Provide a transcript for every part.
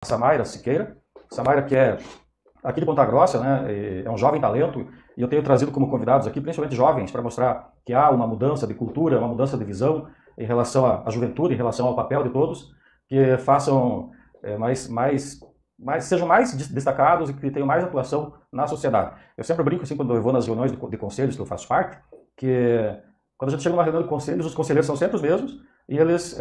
Samaira Siqueira. Samaira, que é aqui de Ponta Grossa, né, é um jovem talento, e eu tenho trazido como convidados aqui, principalmente jovens, para mostrar que há uma mudança de cultura, uma mudança de visão em relação à juventude, em relação ao papel de todos, que façam sejam mais destacados e que tenham mais atuação na sociedade. Eu sempre brinco, assim, quando eu vou nas reuniões de conselhos que eu faço parte, que quando a gente chega numa reunião de conselhos, os conselheiros são sempre os mesmos, e eles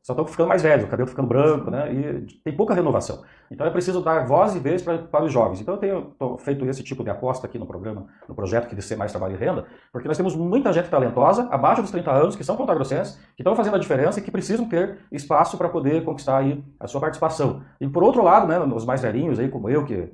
só estão ficando mais velhos, o cabelo ficando branco, né? E tem pouca renovação. Então é preciso dar voz e vez para os jovens. Então eu tenho feito esse tipo de aposta aqui no programa, no projeto que de ser mais trabalho e renda, porque nós temos muita gente talentosa, abaixo dos 30 anos, que são pontagrossenses, que estão fazendo a diferença e que precisam ter espaço para poder conquistar aí a sua participação. E por outro lado, né, os mais velhinhos aí, como eu, que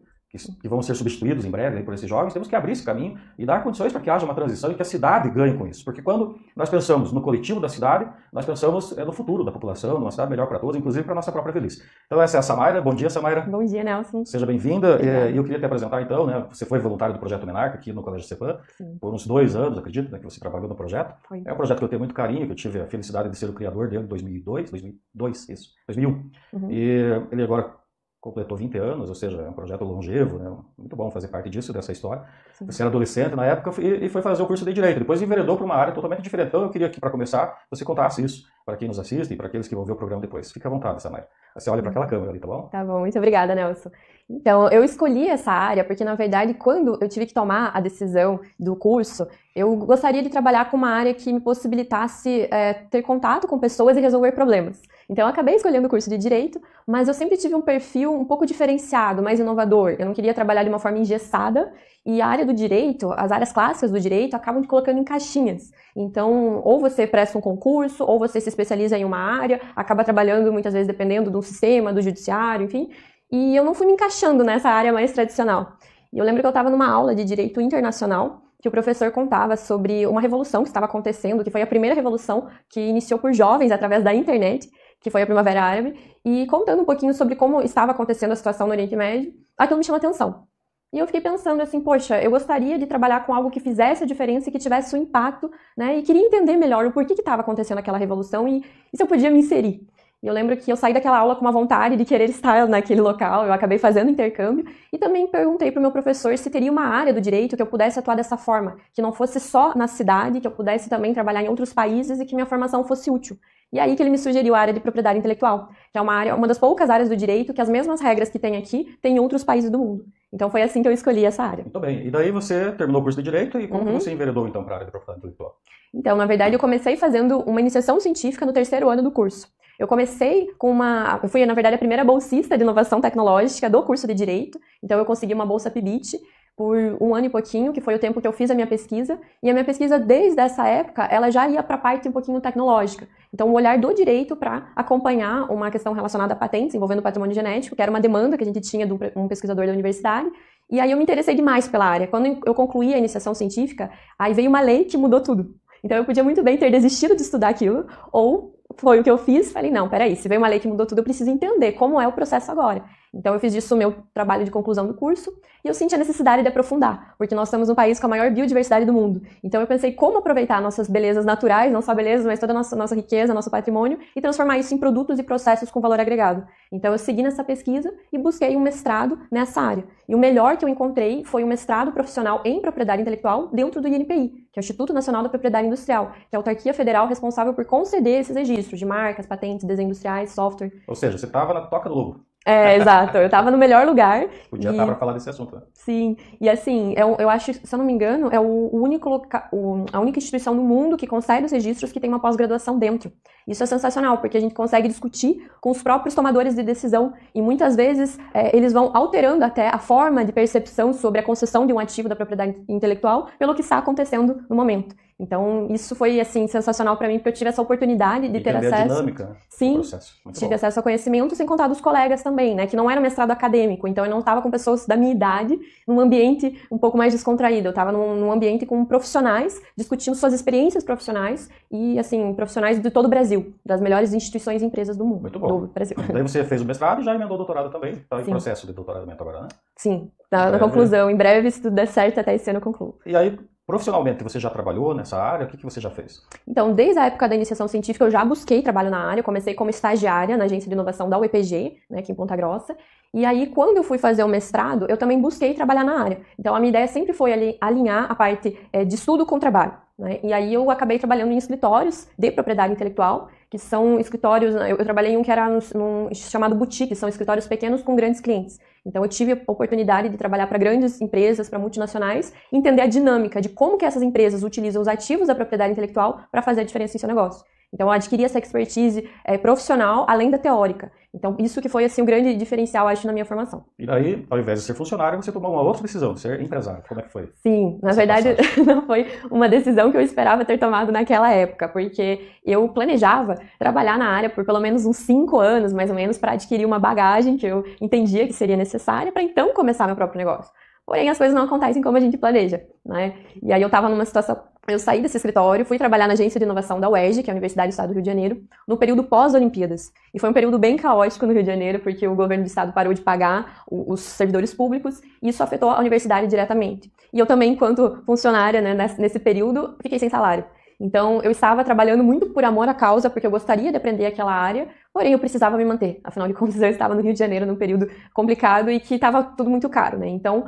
vão ser substituídos em breve aí por esses jovens, temos que abrir esse caminho e dar condições para que haja uma transição e que a cidade ganhe com isso. Porque quando nós pensamos no coletivo da cidade, nós pensamos no futuro da população, numa cidade melhor para todos, inclusive para a nossa própria velhice. Então essa é a Samaira. Bom dia, Samaira. Bom dia, Nelson. Seja bem-vinda. E eu queria te apresentar então, né? Você foi voluntário do Projeto Menarca aqui no Colégio CEPAM, por uns 2 anos, acredito, né, que você trabalhou no projeto. Foi. É um projeto que eu tenho muito carinho, que eu tive a felicidade de ser o criador dele em 2001. E ele agora completou 20 anos, ou seja, é um projeto longevo, né? Muito bom fazer parte disso, dessa história. Sim. Você era adolescente na época e foi fazer o curso de Direito, depois enveredou para uma área totalmente diferente. Então eu queria que, para começar, você contasse isso para quem nos assiste e para aqueles que vão ver o programa depois. Fica à vontade, Samaira. Você olha para aquela câmera ali, tá bom? Tá bom, muito obrigada, Nelson. Então, eu escolhi essa área porque, na verdade, quando eu tive que tomar a decisão do curso, eu gostaria de trabalhar com uma área que me possibilitasse ter contato com pessoas e resolver problemas. Então, eu acabei escolhendo o curso de Direito, mas eu sempre tive um perfil um pouco diferenciado, mais inovador. Eu não queria trabalhar de uma forma engessada, e a área do Direito, as áreas clássicas do Direito, acabam te colocando em caixinhas. Então, ou você presta um concurso, ou você se especializa em uma área, acaba trabalhando muitas vezes dependendo do sistema, do judiciário, enfim. E eu não fui me encaixando nessa área mais tradicional. E eu lembro que eu estava numa aula de Direito Internacional, que o professor contava sobre uma revolução que estava acontecendo, que foi a primeira revolução que iniciou por jovens através da internet, que foi a Primavera Árabe, e contando um pouquinho sobre como estava acontecendo a situação no Oriente Médio, aquilo me chamou a atenção. E eu fiquei pensando assim, poxa, eu gostaria de trabalhar com algo que fizesse a diferença e que tivesse um impacto, né? E queria entender melhor o porquê que estava acontecendo aquela revolução e se eu podia me inserir. E eu lembro que eu saí daquela aula com uma vontade de querer estar naquele local, eu acabei fazendo intercâmbio e também perguntei para o meu professor se teria uma área do direito que eu pudesse atuar dessa forma, que não fosse só na cidade, que eu pudesse também trabalhar em outros países e que minha formação fosse útil. E aí que ele me sugeriu a área de propriedade intelectual, que é uma das poucas áreas do direito que as mesmas regras que tem aqui tem em outros países do mundo. Então foi assim que eu escolhi essa área. Muito bem. E daí você terminou o curso de Direito e como você enveredou então para a área de propriedade intelectual? Então, na verdade, eu comecei fazendo uma iniciação científica no 3º ano do curso. Eu comecei eu fui, na verdade, a primeira bolsista de inovação tecnológica do curso de Direito. Então, eu consegui uma bolsa PIBIT por 1 ano e pouquinho, que foi o tempo que eu fiz a minha pesquisa. E a minha pesquisa, desde essa época, ela já ia para a parte um pouquinho tecnológica. Então, o olhar do direito para acompanhar uma questão relacionada a patentes, envolvendo patrimônio genético, que era uma demanda que a gente tinha de um pesquisador da universidade. E aí eu me interessei demais pela área. Quando eu concluí a iniciação científica, aí veio uma lei que mudou tudo. Então, eu podia muito bem ter desistido de estudar aquilo, ou foi o que eu fiz, falei, não, peraí, se veio uma lei que mudou tudo, eu preciso entender como é o processo agora. Então, eu fiz disso o meu trabalho de conclusão do curso e eu senti a necessidade de aprofundar, porque nós estamos no país com a maior biodiversidade do mundo. Então, eu pensei como aproveitar nossas belezas naturais, não só belezas, mas toda a nossa riqueza, nosso patrimônio, e transformar isso em produtos e processos com valor agregado. Então, eu segui nessa pesquisa e busquei um mestrado nessa área. E o melhor que eu encontrei foi um mestrado profissional em propriedade intelectual dentro do INPI, que é o Instituto Nacional da Propriedade Industrial, que é a autarquia federal responsável por conceder esses registros de marcas, patentes, desenhos industriais, software. Ou seja, você estava na toca do lobo. Exato. Eu estava no melhor lugar. Podia estar para falar desse assunto, né? Sim. E assim, eu acho, se eu não me engano, é a única instituição do mundo que concede os registros que tem uma pós-graduação dentro. Isso é sensacional, porque a gente consegue discutir com os próprios tomadores de decisão e muitas vezes eles vão alterando até a forma de percepção sobre a concessão de um ativo da propriedade intelectual pelo que está acontecendo no momento. Então, isso foi, assim, sensacional para mim, porque eu tive essa oportunidade de ter acesso... a dinâmica, né, sim, do processo. Muito tive bom. acesso a conhecimento, sem contar dos colegas também, né, que não era mestrado acadêmico, então eu não estava com pessoas da minha idade, num ambiente um pouco mais descontraído, eu estava num ambiente com profissionais, discutindo suas experiências profissionais e, assim, profissionais de todo o Brasil, das melhores instituições e empresas do mundo. Muito bom. Do Brasil. Daí você fez o mestrado e já emendou o doutorado também, está em processo de doutoramento agora, né? Sim, na conclusão, em breve, se tudo der certo, até esse ano eu concluo. E aí, profissionalmente, você já trabalhou nessa área? O que você já fez? Então, desde a época da iniciação científica, eu já busquei trabalho na área. Eu comecei como estagiária na agência de inovação da UEPG, né, aqui em Ponta Grossa. E aí, quando eu fui fazer o mestrado, eu também busquei trabalhar na área. Então, a minha ideia sempre foi alinhar a parte de estudo com trabalho, né? E aí, eu acabei trabalhando em escritórios de propriedade intelectual, que são escritórios... Eu trabalhei em um que era num chamado boutique, são escritórios pequenos com grandes clientes. Então, eu tive a oportunidade de trabalhar para grandes empresas, para multinacionais, entender a dinâmica de como que essas empresas utilizam os ativos da propriedade intelectual para fazer a diferença em seu negócio. Então, eu adquiri essa expertise profissional, além da teórica. Então, isso que foi, assim, um grande diferencial, acho, na minha formação. E daí, ao invés de ser funcionário, você tomou uma outra decisão, de ser empresário. Como é que foi? Sim, na verdade, não foi uma decisão que eu esperava ter tomado naquela época, porque eu planejava trabalhar na área por pelo menos uns 5 anos, mais ou menos, para adquirir uma bagagem que eu entendia que seria necessária para então começar meu próprio negócio. Porém, as coisas não acontecem como a gente planeja, né? E aí eu estava numa situação... Eu saí desse escritório, fui trabalhar na agência de inovação da UERJ, que é a Universidade do Estado do Rio de Janeiro, no período pós-Olimpíadas. E foi um período bem caótico no Rio de Janeiro, porque o governo do estado parou de pagar os servidores públicos, e isso afetou a universidade diretamente. E eu também, enquanto funcionária, né, nesse período, fiquei sem salário. Então, eu estava trabalhando muito por amor à causa, porque eu gostaria de aprender aquela área, porém eu precisava me manter. Afinal de contas, eu estava no Rio de Janeiro num período complicado e que estava tudo muito caro, né? Então,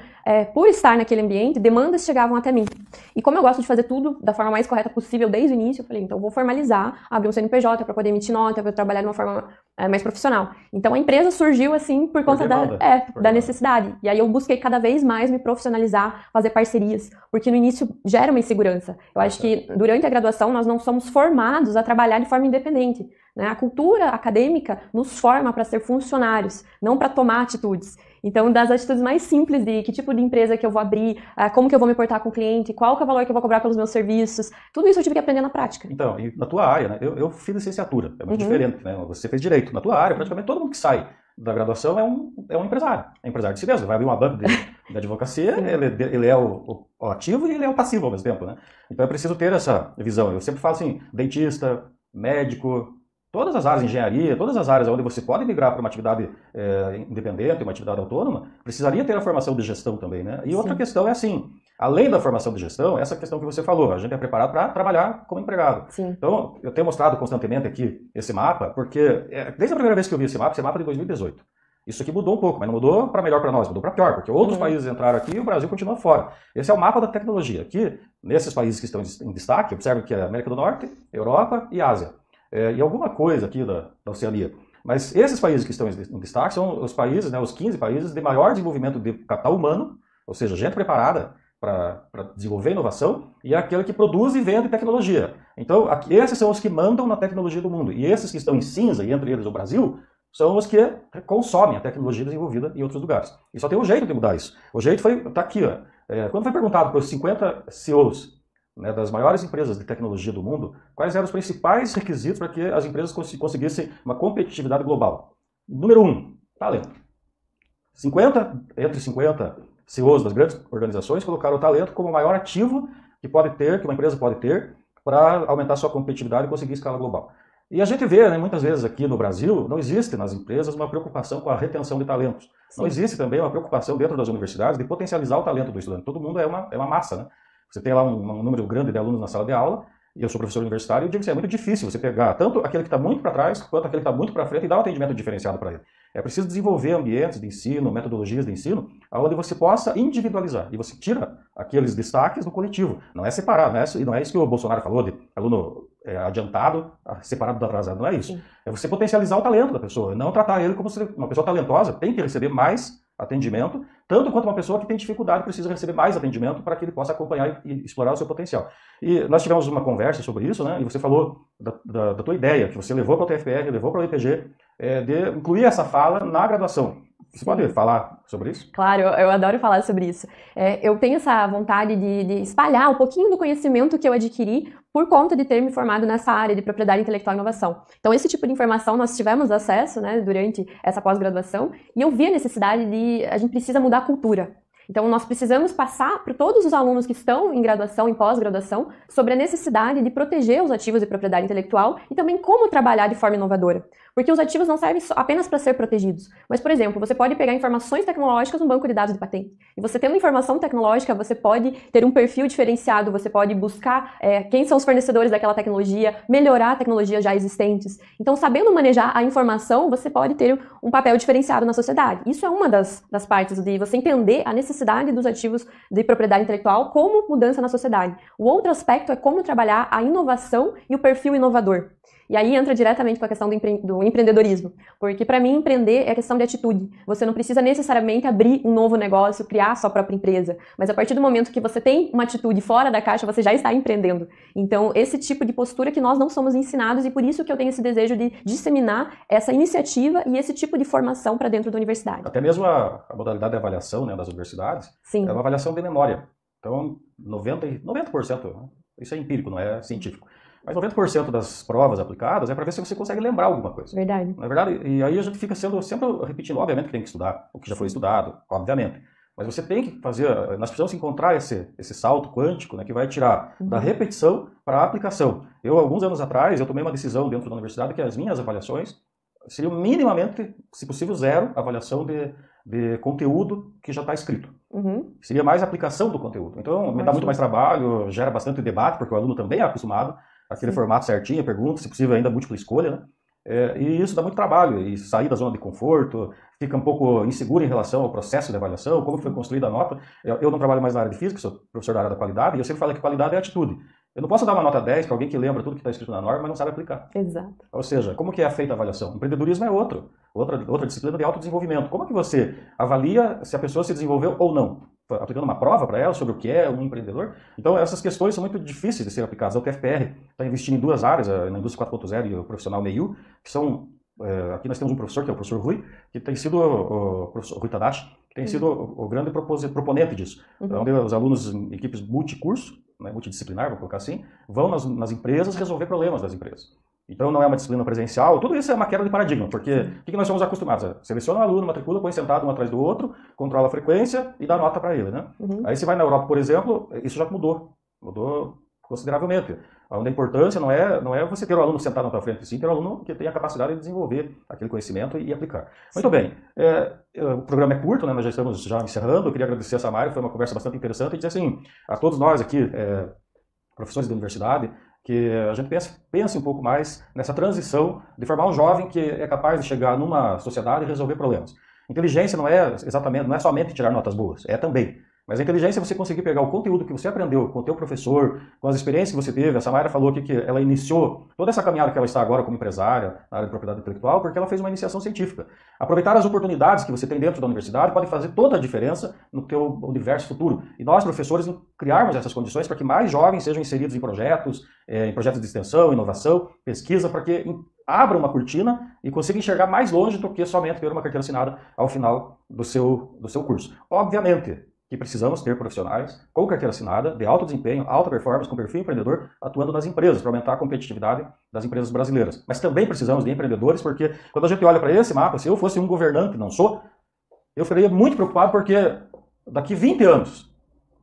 por estar naquele ambiente, demandas chegavam até mim. E como eu gosto de fazer tudo da forma mais correta possível desde o início, eu falei, então eu vou formalizar, abrir um CNPJ para poder emitir nota, para trabalhar de uma forma mais profissional. Então, a empresa surgiu, assim, por conta da necessidade. E aí eu busquei cada vez mais me profissionalizar, fazer parcerias, porque no início gera uma insegurança. Eu acho que durante a graduação nós não somos formados a trabalhar de forma independente, né? A cultura acadêmica nos forma para ser funcionários, não para tomar atitudes. Então, das atitudes mais simples de que tipo de empresa que eu vou abrir, como que eu vou me portar com o cliente, qual que é o valor que eu vou cobrar pelos meus serviços, tudo isso eu tive que aprender na prática. Então, e na tua área, né? Eu fiz licenciatura, é muito diferente, né? Você fez direito. Na tua área, praticamente todo mundo que sai da graduação é um empresário. É empresário de si mesmo. Vai abrir uma banca de advocacia, ele é o ativo e ele é o passivo ao mesmo tempo, né? Então é preciso ter essa visão. Eu sempre falo assim, dentista, médico, todas as áreas, engenharia, todas as áreas onde você pode migrar para uma atividade independente, uma atividade autônoma, precisaria ter a formação de gestão também, né? E outra questão é assim, além da formação de gestão, essa questão que você falou, a gente é preparado para trabalhar como empregado. Sim. Então, eu tenho mostrado constantemente aqui esse mapa, porque desde a primeira vez que eu vi esse mapa é de 2018. Isso aqui mudou um pouco, mas não mudou para melhor para nós, mudou para pior, porque outros países entraram aqui e o Brasil continua fora. Esse é o mapa da tecnologia. Aqui, nesses países que estão em destaque, observe que é América do Norte, Europa e Ásia. E alguma coisa aqui da Oceania. Mas esses países que estão em destaque são os países, né, os 15 países de maior desenvolvimento de capital humano, ou seja, gente preparada para desenvolver inovação, e é aquele que produz e vende tecnologia. Então, esses são os que mandam na tecnologia do mundo. E esses que estão em cinza, e entre eles o Brasil, são os que consomem a tecnologia desenvolvida em outros lugares. E só tem um jeito de mudar isso. O jeito está aqui. Quando foi perguntado para os 50 CEOs, né, das maiores empresas de tecnologia do mundo, quais eram os principais requisitos para que as empresas conseguissem uma competitividade global? Número 1, talento. Entre 50 CEOs das grandes organizações colocaram o talento como o maior ativo que uma empresa pode ter para aumentar sua competitividade e conseguir escala global. E a gente vê, né, muitas vezes aqui no Brasil, não existe nas empresas uma preocupação com a retenção de talentos. Sim. Não existe também uma preocupação dentro das universidades de potencializar o talento do estudante. Todo mundo é uma massa, né? Você tem lá um número grande de alunos na sala de aula, e eu sou professor universitário, e eu digo que é muito difícil você pegar tanto aquele que está muito para trás, quanto aquele que está muito para frente e dar um atendimento diferenciado para ele. É preciso desenvolver ambientes de ensino, metodologias de ensino, onde você possa individualizar, e você tira aqueles destaques do coletivo. Não é separar, não é isso que o Bolsonaro falou de aluno adiantado, separado do atrasado, não é isso. Sim. É você potencializar o talento da pessoa, não tratar ele como uma pessoa talentosa, tem que receber mais atendimento, tanto quanto uma pessoa que tem dificuldade precisa receber mais atendimento para que ele possa acompanhar e explorar o seu potencial. E nós tivemos uma conversa sobre isso, né? E você falou da tua ideia, que você levou para o TFPR, levou para o IPG, de incluir essa fala na graduação. Você pode falar sobre isso? Claro, eu adoro falar sobre isso. Eu tenho essa vontade de espalhar um pouquinho do conhecimento que eu adquiri por conta de ter me formado nessa área de propriedade intelectual e inovação. Então, esse tipo de informação nós tivemos acesso, né, durante essa pós-graduação, e eu vi a necessidade a gente precisa mudar a cultura. Então, nós precisamos passar para todos os alunos que estão em graduação, em pós-graduação, sobre a necessidade de proteger os ativos de propriedade intelectual e também como trabalhar de forma inovadora. Porque os ativos não servem apenas para ser protegidos. Mas, por exemplo, você pode pegar informações tecnológicas no banco de dados de patente. E você tendo informação tecnológica, você pode ter um perfil diferenciado, você pode buscar quem são os fornecedores daquela tecnologia, melhorar tecnologias já existentes. Então, sabendo manejar a informação, você pode ter um papel diferenciado na sociedade. Isso é uma das partes de você entender a necessidade dos ativos de propriedade intelectual como mudança na sociedade. O outro aspecto é como trabalhar a inovação e o perfil inovador. E aí entra diretamente com a questão do empreendedorismo, porque para mim empreender é questão de atitude. Você não precisa necessariamente abrir um novo negócio, criar a sua própria empresa, mas a partir do momento que você tem uma atitude fora da caixa, você já está empreendendo. Então, esse tipo de postura que nós não somos ensinados e por isso que eu tenho esse desejo de disseminar essa iniciativa e esse tipo de formação para dentro da universidade. Até mesmo a modalidade de avaliação, né, das universidades, Sim. É uma avaliação de memória. Então, 90%, isso é empírico, não é científico. Mas 90% das provas aplicadas é para ver se você consegue lembrar alguma coisa. Verdade. Não é verdade? E aí a gente fica sempre repetindo, obviamente que tem que estudar o que já foi estudado, obviamente. Mas você tem que fazer, nós precisamos encontrar esse salto quântico, né, que vai tirar da repetição para a aplicação. Alguns anos atrás, eu tomei uma decisão dentro da universidade que as minhas avaliações seriam minimamente, se possível, zero avaliação de conteúdo que já está escrito. Seria mais aplicação do conteúdo. Então, me dá muito mais trabalho, gera bastante debate, porque o aluno também é acostumado aquele formato certinho, pergunta, se possível ainda múltipla escolha, né? E isso dá muito trabalho, e sair da zona de conforto, fica um pouco inseguro em relação ao processo de avaliação, como foi construída a nota. Eu não trabalho mais na área de física, sou professor da área da qualidade, e eu sempre falo que qualidade é atitude. Eu não posso dar uma nota 10 para alguém que lembra tudo que está escrito na norma, mas não sabe aplicar. Exato. Ou seja, como que é feita a avaliação? O empreendedorismo é outra disciplina de autodesenvolvimento. Como que você avalia se a pessoa se desenvolveu ou não? Aplicando uma prova para ela sobre o que é um empreendedor. Então, essas questões são muito difíceis de serem aplicadas. A UTFPR está investindo em duas áreas, na indústria 4.0 e o profissional MEIU, que são... aqui nós temos um professor, que é o professor Rui, que tem sido o professor Rui Tadashi, que tem sido o grande proponente disso. Onde os alunos em equipes multicurso, né, multidisciplinar, vou colocar assim, vão nas empresas resolver problemas das empresas. Então não é uma disciplina presencial, tudo isso é uma quebra de paradigma, porque o que nós somos acostumados? Seleciona um aluno, matricula, põe sentado um atrás do outro, controla a frequência e dá nota para ele, né? Aí você vai na Europa, por exemplo, isso já mudou consideravelmente. Onde a importância não é você ter o aluno sentado na tua frente, sim ter o aluno que tem a capacidade de desenvolver aquele conhecimento e aplicar. Muito bem, o programa é curto, né? Nós já estamos encerrando, eu queria agradecer a Samara, foi uma conversa bastante interessante, e dizer assim, a todos nós aqui, professores da universidade, que a gente pense um pouco mais nessa transição de formar um jovem que é capaz de chegar numa sociedade e resolver problemas. Inteligência não é somente tirar notas boas, é também. Mas a inteligência é você conseguir pegar o conteúdo que você aprendeu com o teu professor, com as experiências que você teve. A Samara falou aqui que ela iniciou toda essa caminhada que ela está agora como empresária na área de propriedade intelectual porque ela fez uma iniciação científica. Aproveitar as oportunidades que você tem dentro da universidade pode fazer toda a diferença no teu universo futuro. E nós, professores, criarmos essas condições para que mais jovens sejam inseridos em projetos de extensão, inovação, pesquisa, para que abra uma cortina e consiga enxergar mais longe do que somente ter uma carteira assinada ao final do seu curso. Obviamente que precisamos ter profissionais com carteira assinada, de alto desempenho, alta performance, com perfil empreendedor, atuando nas empresas, para aumentar a competitividade das empresas brasileiras. Mas também precisamos de empreendedores, porque quando a gente olha para esse mapa, se eu fosse um governante, não sou, eu ficaria muito preocupado, porque daqui 20 anos,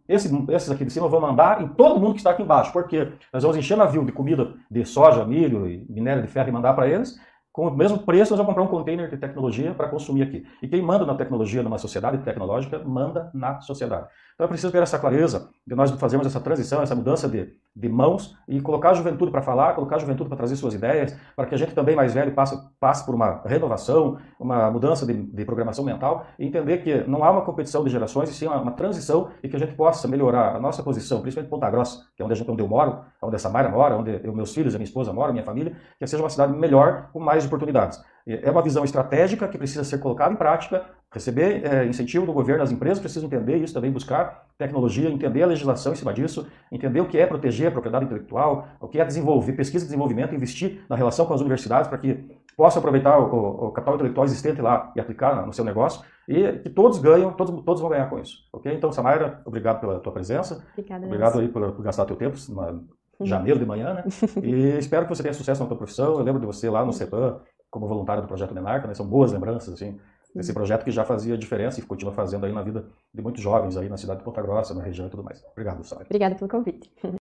esses aqui de cima vão mandar em todo mundo que está aqui embaixo, porque nós vamos encher navio de comida de soja, milho e minério de ferro e mandar para eles. Com o mesmo preço, nós vamos comprar um container de tecnologia para consumir aqui. E quem manda na tecnologia, numa sociedade tecnológica, manda na sociedade. Então é preciso ter essa clareza de nós fazermos essa transição, essa mudança de mãos e colocar a juventude para falar, colocar a juventude para trazer suas ideias, para que a gente também mais velho passe por uma renovação, uma mudança de programação mental e entender que não há uma competição de gerações, e sim uma transição e que a gente possa melhorar a nossa posição, principalmente Ponta Grossa, que é onde eu moro, onde a Samara mora, onde meus filhos e a minha esposa moram, minha família, que seja uma cidade melhor, com mais oportunidades. É uma visão estratégica que precisa ser colocada em prática, receber incentivo do governo, as empresas precisam entender isso também, buscar tecnologia, entender a legislação em cima disso, entender o que é proteger a propriedade intelectual, o que é desenvolver, pesquisa e desenvolvimento, investir na relação com as universidades para que possam aproveitar o capital intelectual existente lá e aplicar no seu negócio, e que todos ganham, todos vão ganhar com isso. Ok? Então, Samara, obrigado pela tua presença. Obrigado aí por gastar teu tempo, janeiro de manhã, né? E espero que você tenha sucesso na tua profissão. Eu lembro de você lá no CEPAM, como voluntário do Projeto Menarca, né? São boas lembranças, assim, desse projeto que já fazia diferença e continua fazendo aí na vida de muitos jovens aí na cidade de Ponta Grossa, na região e tudo mais. Obrigado, Samara. Obrigada pelo convite.